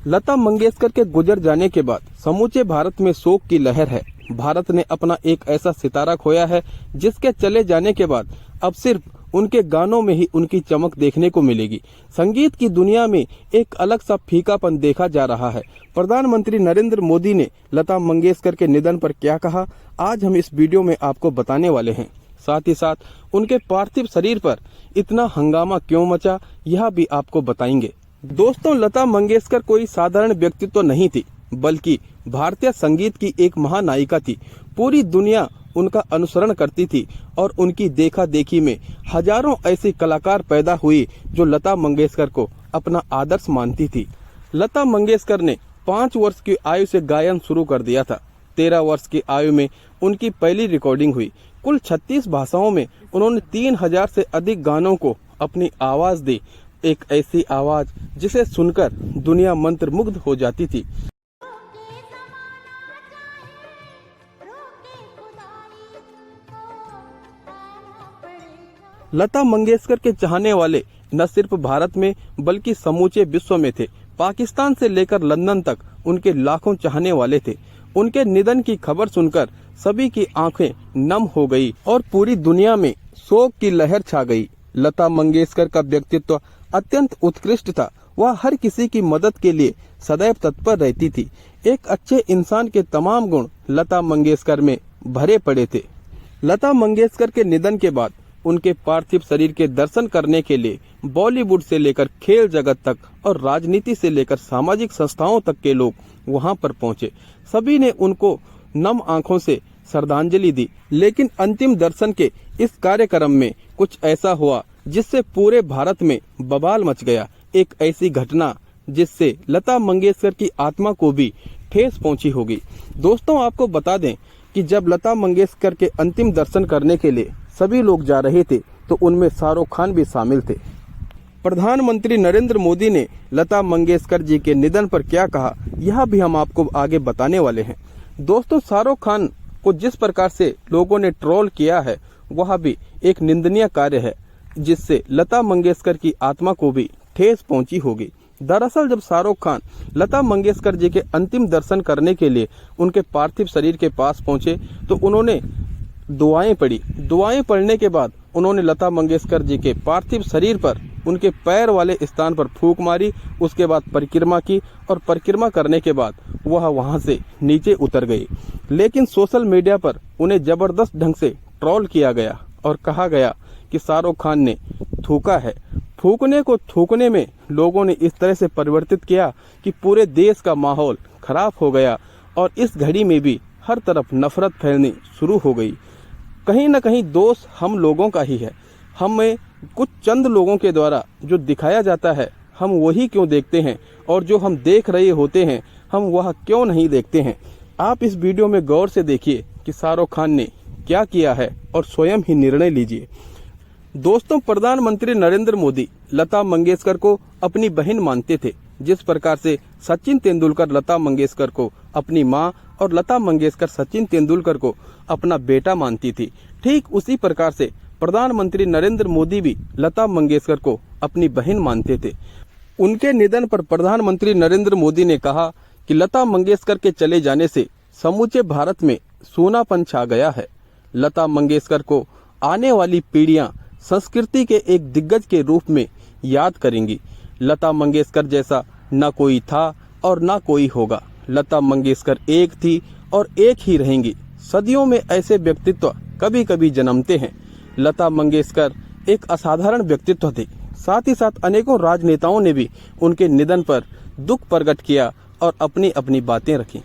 लता मंगेशकर के गुजर जाने के बाद समूचे भारत में शोक की लहर है। भारत ने अपना एक ऐसा सितारा खोया है जिसके चले जाने के बाद अब सिर्फ उनके गानों में ही उनकी चमक देखने को मिलेगी। संगीत की दुनिया में एक अलग सा फीकापन देखा जा रहा है। प्रधानमंत्री नरेंद्र मोदी ने लता मंगेशकर के निधन पर क्या कहा, आज हम इस वीडियो में आपको बताने वाले हैं। साथ ही साथ उनके पार्थिव शरीर पर इतना हंगामा क्यों मचा, यह भी आपको बताएंगे। दोस्तों, लता मंगेशकर कोई साधारण व्यक्तित्व तो नहीं थी, बल्कि भारतीय संगीत की एक महानायिका थी। पूरी दुनिया उनका अनुसरण करती थी और उनकी देखा देखी में हजारों ऐसे कलाकार पैदा हुई जो लता मंगेशकर को अपना आदर्श मानती थी। लता मंगेशकर ने 5 वर्ष की आयु से गायन शुरू कर दिया था। 13 वर्ष की आयु में उनकी पहली रिकॉर्डिंग हुई। कुल 36 भाषाओं में उन्होंने 3000 से अधिक गानों को अपनी आवाज दी। एक ऐसी आवाज जिसे सुनकर दुनिया मंत्रमुग्ध हो जाती थी। लता मंगेशकर के चाहने वाले न सिर्फ भारत में बल्कि समूचे विश्व में थे। पाकिस्तान से लेकर लंदन तक उनके लाखों चाहने वाले थे। उनके निधन की खबर सुनकर सभी की आंखें नम हो गई और पूरी दुनिया में शोक की लहर छा गई। लता मंगेशकर का व्यक्तित्व अत्यंत उत्कृष्ट था। वह हर किसी की मदद के लिए सदैव तत्पर रहती थी। एक अच्छे इंसान के तमाम गुण लता मंगेशकर में भरे पड़े थे। लता मंगेशकर के निधन के बाद उनके पार्थिव शरीर के दर्शन करने के लिए बॉलीवुड से लेकर खेल जगत तक और राजनीति से लेकर सामाजिक संस्थाओं तक के लोग वहां पर पहुंचे। सभी ने उनको नम आंखों से श्रद्धांजलि दी। लेकिन अंतिम दर्शन के इस कार्यक्रम में कुछ ऐसा हुआ जिससे पूरे भारत में बवाल मच गया। एक ऐसी घटना जिससे लता मंगेशकर की आत्मा को भी ठेस पहुंची होगी। दोस्तों, आपको बता दें कि जब लता मंगेशकर के अंतिम दर्शन करने के लिए सभी लोग जा रहे थे तो उनमें शाहरुख खान भी शामिल थे। प्रधानमंत्री नरेंद्र मोदी ने लता मंगेशकर जी के निधन पर क्या कहा, यह भी हम आपको आगे बताने वाले हैं। दोस्तों, शाहरुख खान को जिस प्रकार से लोगों ने ट्रोल किया है वह भी एक निंदनीय कार्य है जिससे लता मंगेशकर की आत्मा को भी ठेस पहुंची होगी। दरअसल जब शाहरुख खान लता मंगेशकर जी के अंतिम दर्शन करने के लिए उनके पार्थिव शरीर के पास पहुंचे तो उन्होंने दुआएं पढ़ी। दुआएं पढ़ने के बाद उन्होंने लता मंगेशकर जी के पार्थिव शरीर पर उनके पैर वाले स्थान पर फूंक मारी। उसके बाद परिक्रमा की और परिक्रमा करने के बाद वह वहां से नीचे उतर गई। लेकिन सोशल मीडिया पर उन्हें जबरदस्त ढंग से ट्रोल किया गया और कहा गया कि शाहरुख खान ने थूका है। फूकने को थूकने में लोगों ने इस तरह से परिवर्तित किया कि पूरे देश का माहौल खराब हो गया और इस घड़ी में भी हर तरफ नफरत फैलनी शुरू हो गई। कहीं न कहीं दोष हम लोगों का ही है। हमें कुछ चंद लोगों के द्वारा जो दिखाया जाता है हम वही क्यों देखते हैं और जो हम देख रहे होते हैं हम वह क्यों नहीं देखते हैं। आप इस वीडियो में गौर से देखिए कि शाहरुख खान ने क्या किया है और स्वयं ही निर्णय लीजिए। दोस्तों, प्रधानमंत्री नरेंद्र मोदी लता मंगेशकर को अपनी बहन मानते थे। जिस प्रकार से सचिन तेंदुलकर लता मंगेशकर को अपनी मां और लता मंगेशकर सचिन तेंदुलकर को अपना बेटा मानती थी, ठीक उसी प्रकार से प्रधानमंत्री नरेंद्र मोदी भी लता मंगेशकर को अपनी बहन मानते थे। उनके निधन पर प्रधानमंत्री नरेंद्र मोदी ने कहा कि लता मंगेशकर के चले जाने से समूचे भारत में सूनापन छा गया है। लता मंगेशकर को आने वाली पीढ़ियां संस्कृति के एक दिग्गज के रूप में याद करेंगी। लता मंगेशकर जैसा न कोई था और न कोई होगा। लता मंगेशकर एक थी और एक ही रहेंगी। सदियों में ऐसे व्यक्तित्व कभी कभी जन्मते हैं। लता मंगेशकर एक असाधारण व्यक्तित्व थे। साथ ही साथ अनेकों राजनेताओं ने भी उनके निधन पर दुख प्रकट किया और अपनी अपनी बातें रखी।